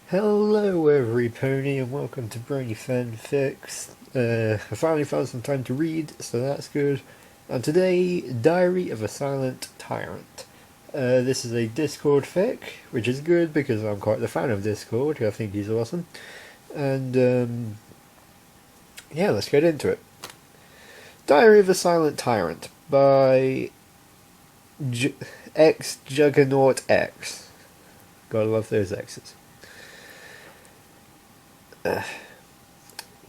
Hello every pony and welcome to Brony FanFics. I finally found some time to read, so that's good. And today, Diary of a Silent Tyrant. This is a Discord fic, which is good because I'm quite the fan of Discord. I think he's awesome. And yeah, let's get into it. Diary of a Silent Tyrant by xjuggernaughtx. Gotta love those X's.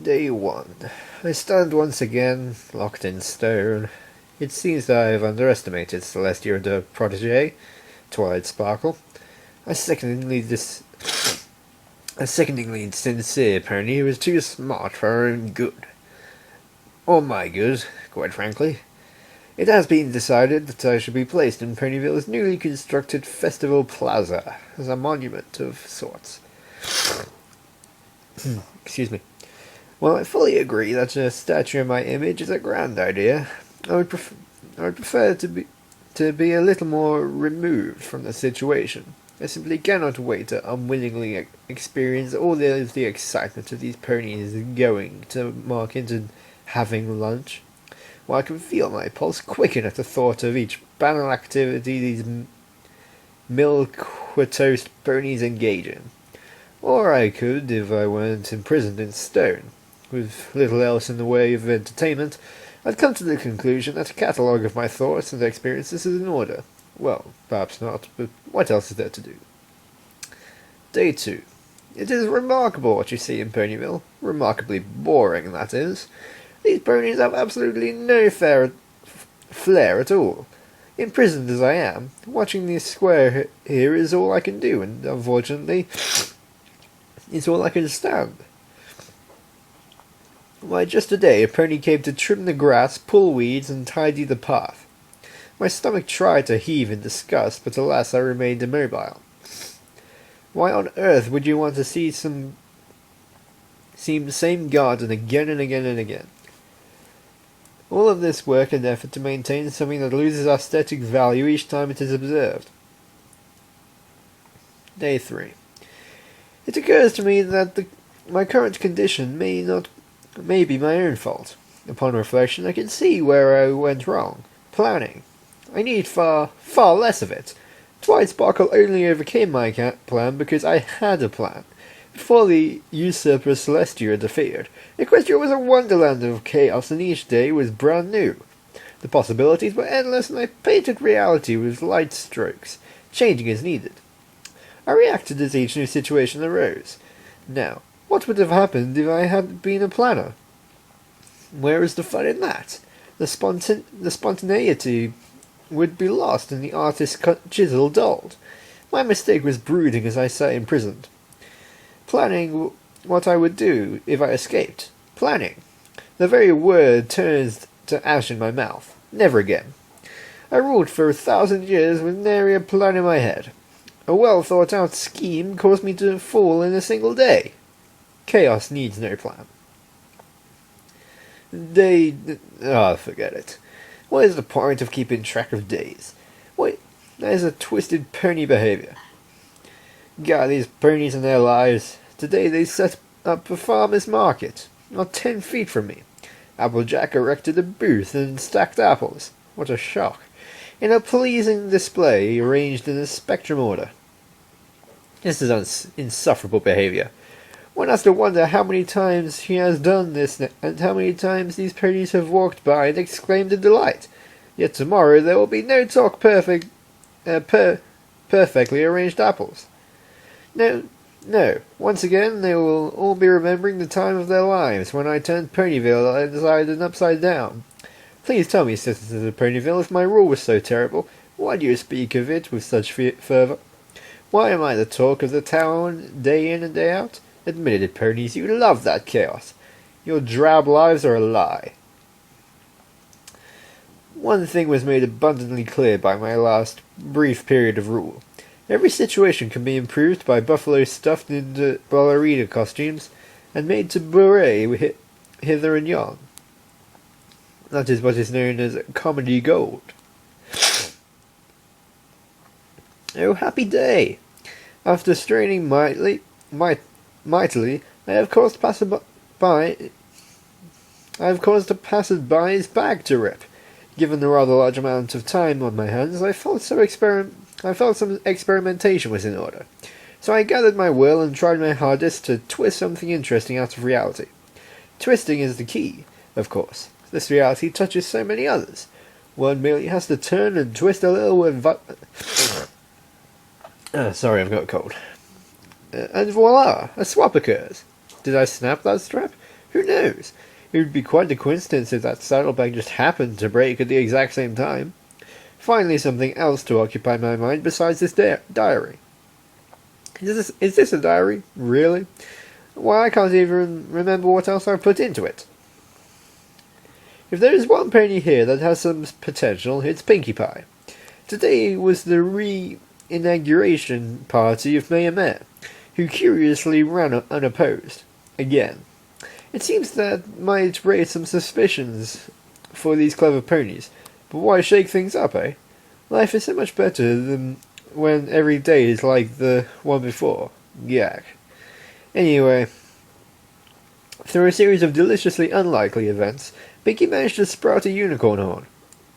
Day 1. I stand once again, locked in stone. It seems that I have underestimated Celestia and her protege, Twilight Sparkle. A sickeningly sincere pony who is too smart for her own good. Or my good, quite frankly. It has been decided that I should be placed in Ponyville's newly constructed Festival Plaza, as a monument of sorts. Excuse me. While I fully agree that a statue of my image is a grand idea, I would prefer to be a little more removed from the situation. I simply cannot wait to unwillingly experience all of the excitement of these ponies going to mark into having lunch. While I can feel my pulse quicken at the thought of each banal activity these milquetoast ponies engage in. Or I could, if I weren't imprisoned in stone, with little else in the way of entertainment, I'd come to the conclusion that a catalogue of my thoughts and experiences is in order. Well, perhaps not, but what else is there to do? Day 2. It is remarkable what you see in Ponyville. Remarkably boring, that is. These ponies have absolutely no flair at all. Imprisoned as I am, watching this square here is all I can do, and unfortunately, it's all I can stand. Why, just today a pony came to trim the grass, pull weeds, and tidy the path. My stomach tried to heave in disgust, but alas I remained immobile. Why on earth would you want to see the same garden again and again and again? All of this work and effort to maintain something that loses aesthetic value each time it is observed. Day 3. It occurs to me that my current condition may be my own fault. Upon reflection, I can see where I went wrong. Planning. I need far less of it. Twilight Sparkle only overcame my plan because I had a plan. Before the usurper Celestia interfered, Equestria was a wonderland of chaos, and each day was brand new. The possibilities were endless, and I painted reality with light strokes, changing as needed. I reacted as each new situation arose. Now, what would have happened if I had been a planner? Where is the fun in that? The spontaneity would be lost and the artist's chisel dulled. My mistake was brooding as I sat imprisoned. Planning what I would do if I escaped. Planning. The very word turns to ash in my mouth. Never again. I ruled for 1,000 years with nary a plan in my head. A well-thought-out scheme caused me to fall in a single day. Chaos needs no plan. Forget it. What is the point of keeping track of days? Wait, that is a twisted pony behavior. God, these ponies and their lives. Today they set up a farmer's market, not 10 feet from me. Applejack erected a booth and stacked apples. What a shock. In a pleasing display arranged in a spectrum order. This is insufferable behavior. One has to wonder how many times he has done this, and how many times these ponies have walked by and exclaimed in delight. Yet tomorrow there will be no talk perfectly arranged apples. No, once again they will all be remembering the time of their lives when I turned Ponyville inside and upside down. Please tell me, citizens of Ponyville, if my rule was so terrible, why do you speak of it with such fervour? Why am I the talk of the town day in and day out? Admit it, ponies, you love that chaos. Your drab lives are a lie. One thing was made abundantly clear by my last brief period of rule. Every situation can be improved by buffalo stuffed into ballerina costumes and made to bourrée hither and yon. That is what is known as comedy gold. Oh, happy day! After straining mightily, mightily, I have caused a passerby's back to rip. Given the rather large amount of time on my hands, I felt some experimentation was in order. So I gathered my will and tried my hardest to twist something interesting out of reality. Twisting is the key, of course. This reality touches so many others. One merely has to turn and twist a little with sorry, I've got a cold. And voila, a swap occurs. Did I snap that strap? Who knows? It would be quite a coincidence if that saddlebag just happened to break at the exact same time. Finally, something else to occupy my mind besides this diary. Is this a diary? Really? Why, I can't even remember what else I've put into it. If there is one pony here that has some potential, it's Pinkie Pie. Today was the re-inauguration party of Mayor Mare, who curiously ran unopposed. Again. It seems that might raise some suspicions for these clever ponies, but why shake things up, eh? Life is so much better than when every day is like the one before. Yak. Anyway, through a series of deliciously unlikely events, Pinkie managed to sprout a unicorn horn.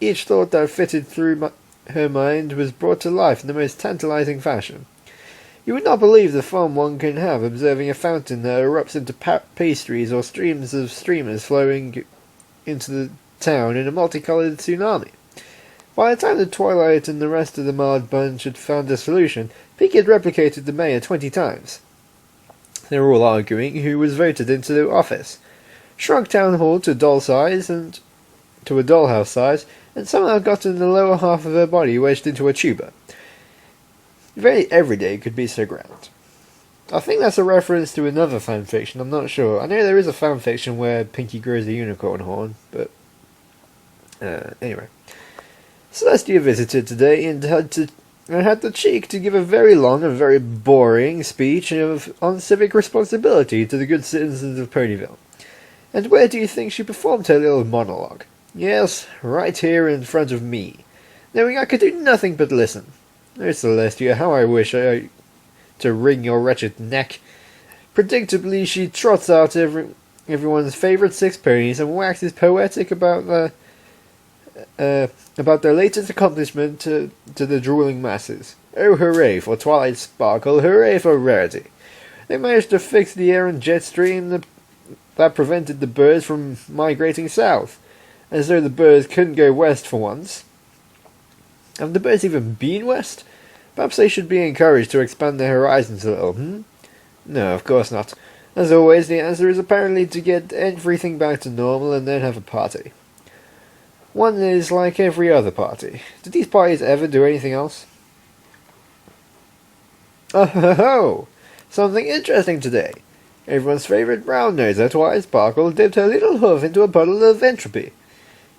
Each thought that fitted through her mind was brought to life in the most tantalizing fashion. You would not believe the fun one can have observing a fountain that erupts into pastries or streams of streamers flowing into the town in a multicolored tsunami. By the time the Twilight and the rest of the Mard bunch had found a solution, Pinkie had replicated the mayor 20 times. They were all arguing who was voted into the office. Shrunk town hall to a dollhouse size, and somehow gotten the lower half of her body wedged into a tuba. Very every day could be so grand. I think that's a reference to another fanfiction, I'm not sure. I know there is a fanfiction where Pinkie grows a unicorn horn, but anyway. Celestia visited today and had the cheek to give a very long and very boring speech on civic responsibility to the good citizens of Ponyville. And where do you think she performed her little monologue? Yes, right here in front of me, knowing I could do nothing but listen. Oh, Celestia, how I wish to wring your wretched neck. Predictably, she trots out everyone's favourite 6 ponies and waxes poetic about their latest accomplishment to the drooling masses. Oh, hooray for Twilight Sparkle, hooray for Rarity. They managed to fix the air and jet stream that prevented the birds from migrating south, as though the birds couldn't go west for once. Have the birds even been west? Perhaps they should be encouraged to expand their horizons a little, No, of course not. As always, the answer is apparently to get everything back to normal and then have a party. One is like every other party. Did these parties ever do anything else? Oh ho ho! Something interesting today. Everyone's favourite brown nose, Twilight Sparkle, dipped her little hoof into a puddle of entropy.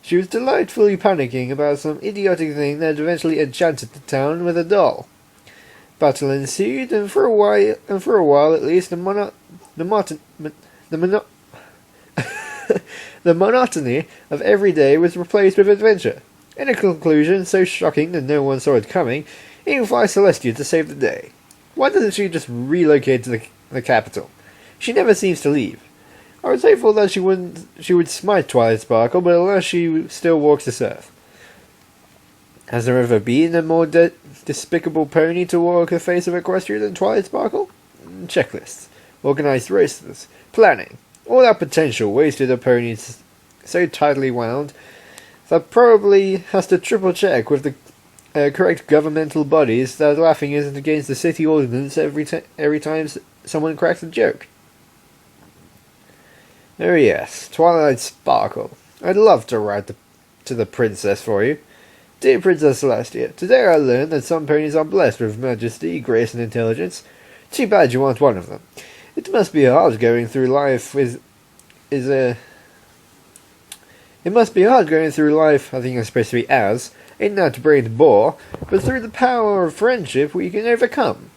She was delightfully panicking about some idiotic thing that eventually enchanted the town with a doll. Battle ensued, and for a while at least, the monotony of every day was replaced with adventure. In a conclusion so shocking that no one saw it coming, in flies Celestia to save the day. Why doesn't she just relocate to the capital? She never seems to leave. I was hopeful that she would smite Twilight Sparkle, but alas, she still walks this earth. Has there ever been a more despicable pony to walk the face of Equestria than Twilight Sparkle? Checklists, organised races, planning, all that potential wasted a pony so tightly wound that probably has to triple check with the correct governmental bodies that laughing isn't against the city ordinance every time someone cracks a joke. Oh yes, Twilight Sparkle. I'd love to write to the princess for you. Dear Princess Celestia, today I learned that some ponies are blessed with majesty, grace and intelligence. Too bad you aren't one of them. It must be hard going through life I think I'm supposed to be in that brained bore, but through the power of friendship we can overcome.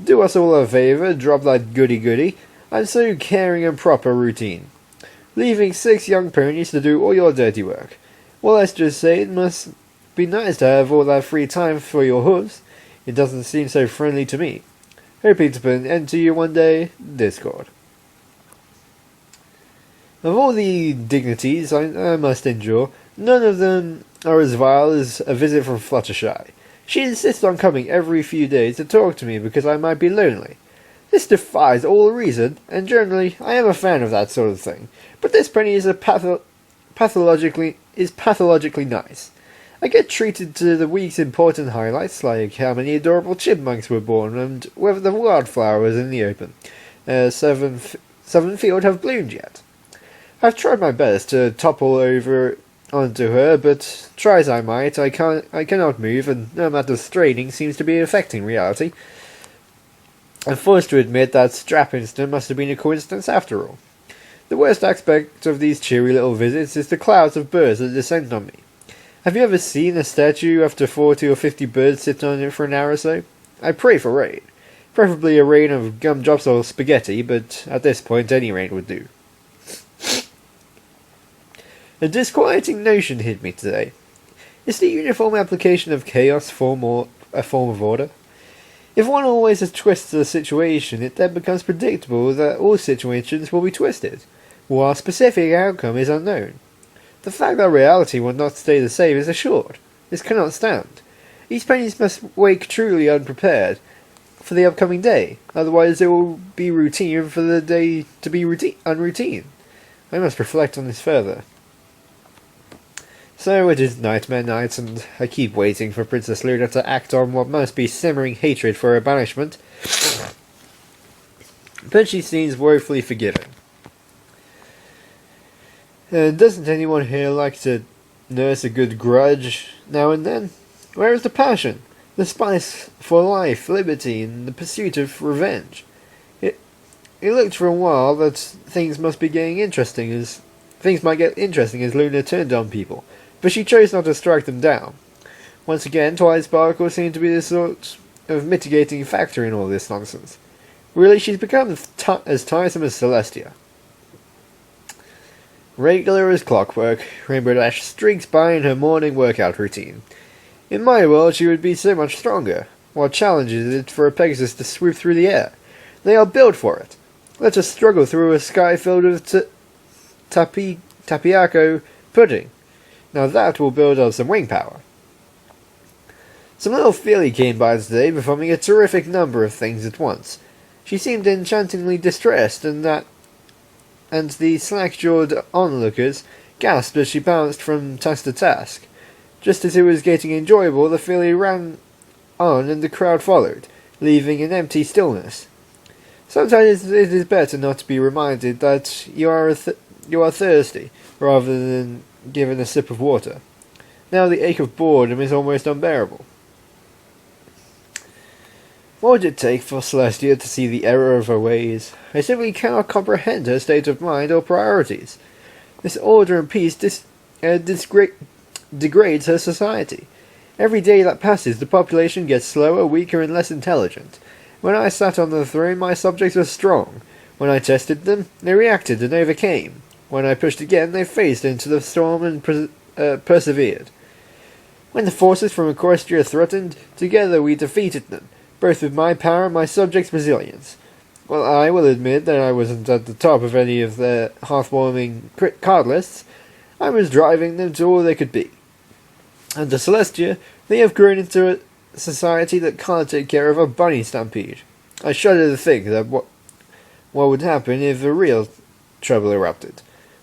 Do us all a favour, drop that goody-goody. I'm so caring and proper routine. Leaving 6 young ponies to do all your dirty work. Well, let's just say it must be nice to have all that free time for your hooves. It doesn't seem so friendly to me. hoping to put an end to you one day, Discord. Of all the dignities I must endure, none of them are as vile as a visit from Fluttershy. She insists on coming every few days to talk to me because I might be lonely. This defies all reason, and generally I am a fan of that sort of thing, but this pony is pathologically nice. I get treated to the week's important highlights, like how many adorable chipmunks were born and whether the wildflowers in the open seven field have bloomed yet. I've tried my best to topple over onto her, but try as I might, I cannot move, and no amount of straining seems to be affecting reality. I'm forced to admit that strap incident must have been a coincidence after all. The worst aspect of these cheery little visits is the clouds of birds that descend on me. Have you ever seen a statue after 40 or 50 birds sit on it for an hour or so? I pray for rain. Preferably a rain of gumdrops or spaghetti, but at this point any rain would do. A disquieting notion hit me today. Is the uniform application of chaos a form of order? If one always twists the situation, it then becomes predictable that all situations will be twisted, while a specific outcome is unknown. The fact that reality will not stay the same is assured. This cannot stand. These ponies must wake truly unprepared for the upcoming day, otherwise it will be routine for the day to be unroutine. I must reflect on this further. So it is Nightmare Night, and I keep waiting for Princess Luna to act on what must be simmering hatred for her banishment. But she seems woefully forgiving. Doesn't anyone here like to nurse a good grudge now and then? Where is the passion, the spice for life, liberty, and the pursuit of revenge? It looked for a while that things might get interesting as Luna turned on people, but she chose not to strike them down. Once again, Twilight Sparkle seemed to be the sort of mitigating factor in all this nonsense. Really, she's become as tiresome as Celestia. Regular as clockwork, Rainbow Dash streaks by in her morning workout routine. In my world, she would be so much stronger. What challenges it for a Pegasus to swoop through the air? They are built for it. Let us struggle through a sky filled with tapiaco pudding. Now that will build up some wing power. Some little filly came by today, performing a terrific number of things at once. She seemed enchantingly distressed, and the slack-jawed onlookers gasped as she bounced from task to task. Just as it was getting enjoyable, the filly ran on and the crowd followed, leaving an empty stillness. Sometimes it is better not to be reminded that you are thirsty, rather than given a sip of water. Now the ache of boredom is almost unbearable. What would it take for Celestia to see the error of her ways? I simply cannot comprehend her state of mind or priorities. This order and peace degrades her society. Every day that passes, the population gets slower, weaker, and less intelligent. When I sat on the throne, my subjects were strong. When I tested them, they reacted and overcame. When I pushed again, they faced into the storm and persevered. When the forces from Equestria threatened, together we defeated them, both with my power and my subjects' resilience. Well, I will admit that I wasn't at the top of any of their heartwarming card lists. I was driving them to all they could be. Under Celestia, they have grown into a society that can't take care of a bunny stampede. I shudder to think that what would happen if a real trouble erupted.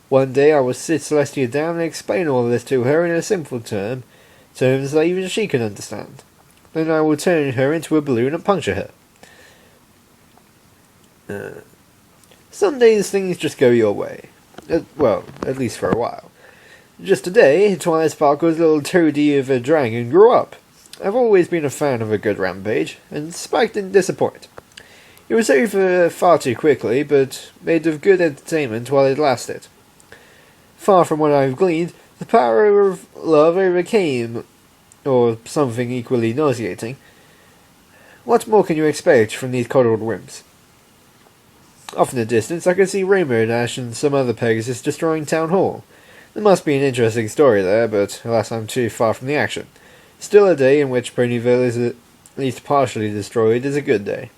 One day I will sit Celestia down and explain all this to her in a simple terms that even she can understand. Then I will turn her into a balloon and puncture her. Some days things just go your way. Well, at least for a while. Just today, Twilight Sparkle's little toady of a dragon grew up. I've always been a fan of a good rampage, and Spike didn't disappoint. It was over far too quickly, but made of good entertainment while it lasted. Far from what I've gleaned, the power of love overcame, or something equally nauseating. What more can you expect from these coddled wimps? Off in the distance, I can see Rainbow Dash and some other Pegasus destroying Town Hall. There must be an interesting story there, but alas, I'm too far from the action. Still, a day in which Ponyville is at least partially destroyed is a good day.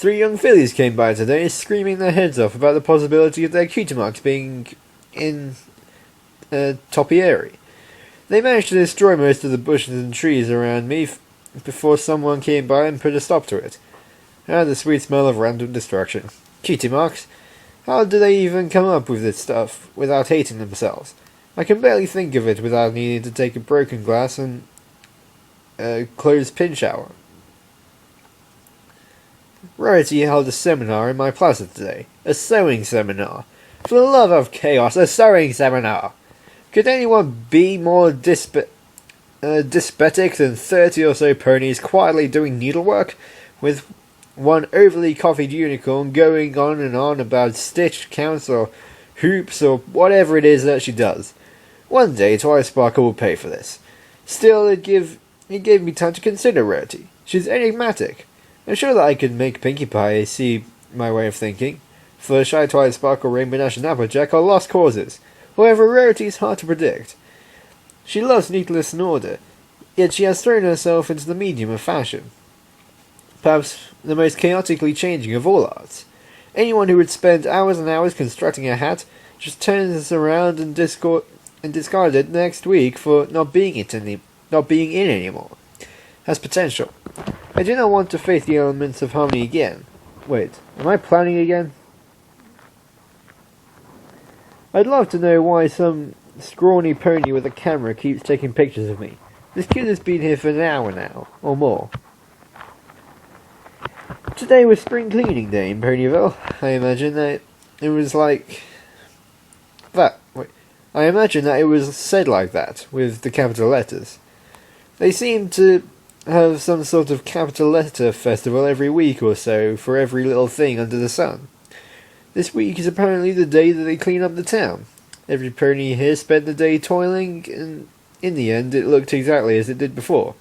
3 young fillies came by today, screaming their heads off about the possibility of their cutie marks being in topiary. They managed to destroy most of the bushes and trees around me before someone came by and put a stop to it. Ah, the sweet smell of random destruction. Cutie marks? How do they even come up with this stuff without hating themselves? I can barely think of it without needing to take a broken glass and a closed pin shower. Rarity held a seminar in my plaza today. A sewing seminar. For the love of chaos, a sewing seminar! Could anyone be more dyspeptic than 30 or so ponies quietly doing needlework, with one overly coffeed unicorn going on and on about stitch counts or hoops or whatever it is that she does? One day Twice-Sparkle will pay for this. Still, it gave me time to consider Rarity. She's enigmatic. I'm sure that I could make Pinkie Pie see my way of thinking. Fluttershy, Twice-Sparkle, Rainbow Dash, and Applejack are lost causes. However, Rarity is hard to predict. She loves neatness and order, yet she has thrown herself into the medium of fashion. Perhaps the most chaotically changing of all arts. Anyone who would spend hours and hours constructing a hat just turns around and discard it next week for not being in anymore. Has potential. I do not want to face the elements of harmony again. Wait, am I planning again? I'd love to know why some scrawny pony with a camera keeps taking pictures of me. This kid has been here for an hour now, or more. Today was spring cleaning day in Ponyville. I imagine that it was like that. Wait, I imagine that it was said like that, with the capital letters. They seem to have some sort of capital letter festival every week or so for every little thing under the sun. This week is apparently the day that they clean up the town. Every pony here spent the day toiling, and in the end it looked exactly as it did before.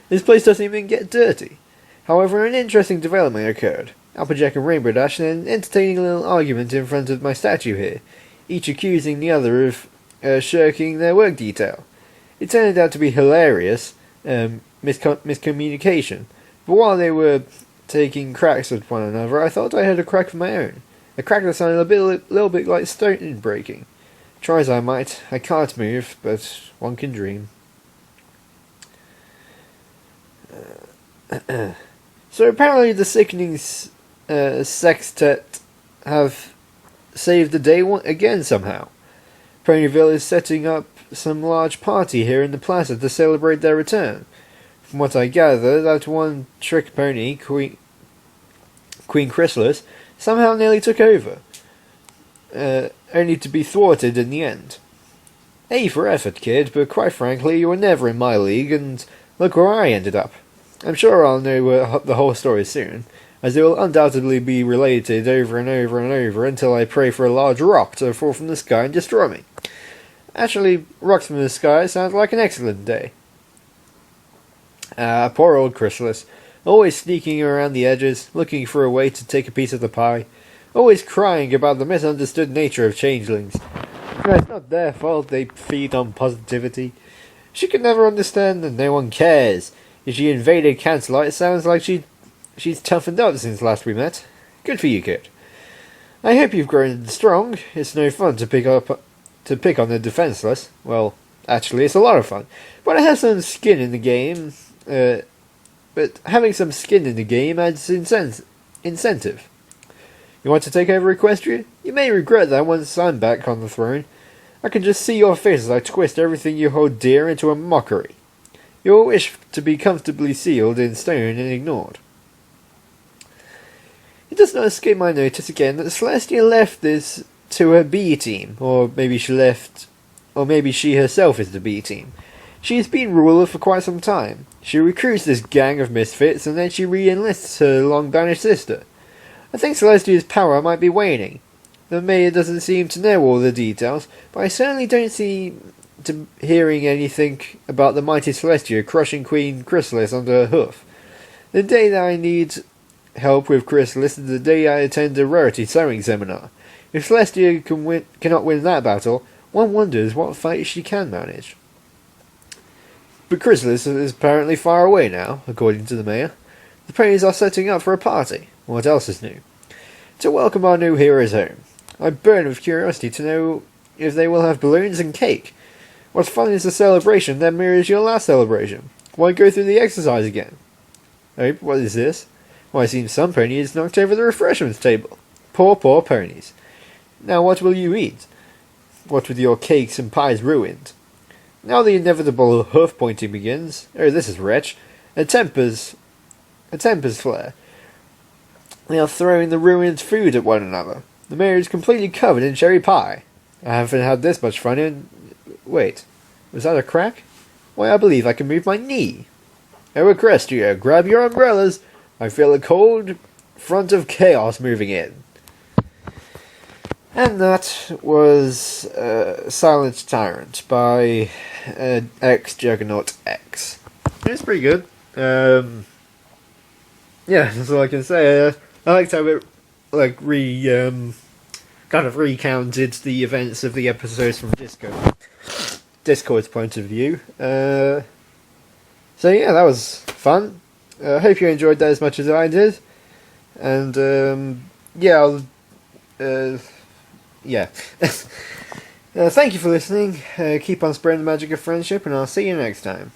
This place doesn't even get dirty. However, an interesting development occurred. Applejack and Rainbow Dash had an entertaining little argument in front of my statue here, each accusing the other of shirking their work detail. It turned out to be hilarious miscommunication, but while they were taking cracks at one another, I thought I heard a crack of my own. A crack that sounded a little bit like stone breaking. Try as I might, I can't move, but one can dream. So apparently the sickening sextet have saved the day again somehow. Ponyville is setting up some large party here in the plaza to celebrate their return. From what I gather, that one trick pony, Queen Chrysalis, somehow nearly took over, only to be thwarted in the end. A for effort, kid, but quite frankly, you were never in my league, and look where I ended up. I'm sure I'll know the whole story soon, as it will undoubtedly be related over and over and over until I pray for a large rock to fall from the sky and destroy me. Actually, rocks from the sky sounds like an excellent day. Poor old Chrysalis, always sneaking around the edges, looking for a way to take a piece of the pie, always crying about the misunderstood nature of changelings. It's not their fault they feed on positivity. She could never understand that no one cares. If she invaded Cancelite, it sounds like she's toughened up since last we met. Good for you, kid. I hope you've grown strong. It's no fun to pick on the defenseless. Well, actually, it's a lot of fun. But I have some skin in the game. But having some skin in the game adds incentive. You want to take over Equestria? You may regret that once I'm back on the throne. I can just see your face as I twist everything you hold dear into a mockery. You'll wish to be comfortably sealed in stone and ignored. It does not escape my notice again that Celestia left this to her B team, or maybe she herself is the B team. She has been ruler for quite some time. She recruits this gang of misfits, and then she re-enlists her long-banished sister. I think Celestia's power might be waning. The mayor doesn't seem to know all the details, but I certainly don't seem to hearing anything about the mighty Celestia crushing Queen Chrysalis under her hoof. The day that I need help with Chrysalis is the day I attend a Rarity sewing seminar. If Celestia cannot win that battle, one wonders what fight she can manage. But Chrysalis is apparently far away now, according to the mayor. The ponies are setting up for a party. What else is new? To welcome our new heroes home. I burn with curiosity to know if they will have balloons and cake. What fun is the celebration that mirrors your last celebration? Why go through the exercise again? Oh, what is this? Why, it seems some pony has knocked over the refreshments table. Poor, poor ponies. Now what will you eat? What with your cakes and pies ruined? Now the inevitable hoof pointing begins. Oh, this is wretch. A temper's flare. They are throwing the ruined food at one another. The mayor is completely covered in cherry pie. I haven't had this much fun in... Wait, was that a crack? Why, I believe I can move my knee. Oh, Equestria, grab your umbrellas. I feel a cold front of chaos moving in. And that was Silent Tyrant by xjuggernaughtx. It's pretty good. Yeah, that's all I can say. I liked how it kind of recounted the events of the episodes from Discord's point of view. So yeah, that was fun. I hope you enjoyed that as much as I did. And yeah, yeah. Thank you for listening. Keep on spreading the magic of friendship, and I'll see you next time.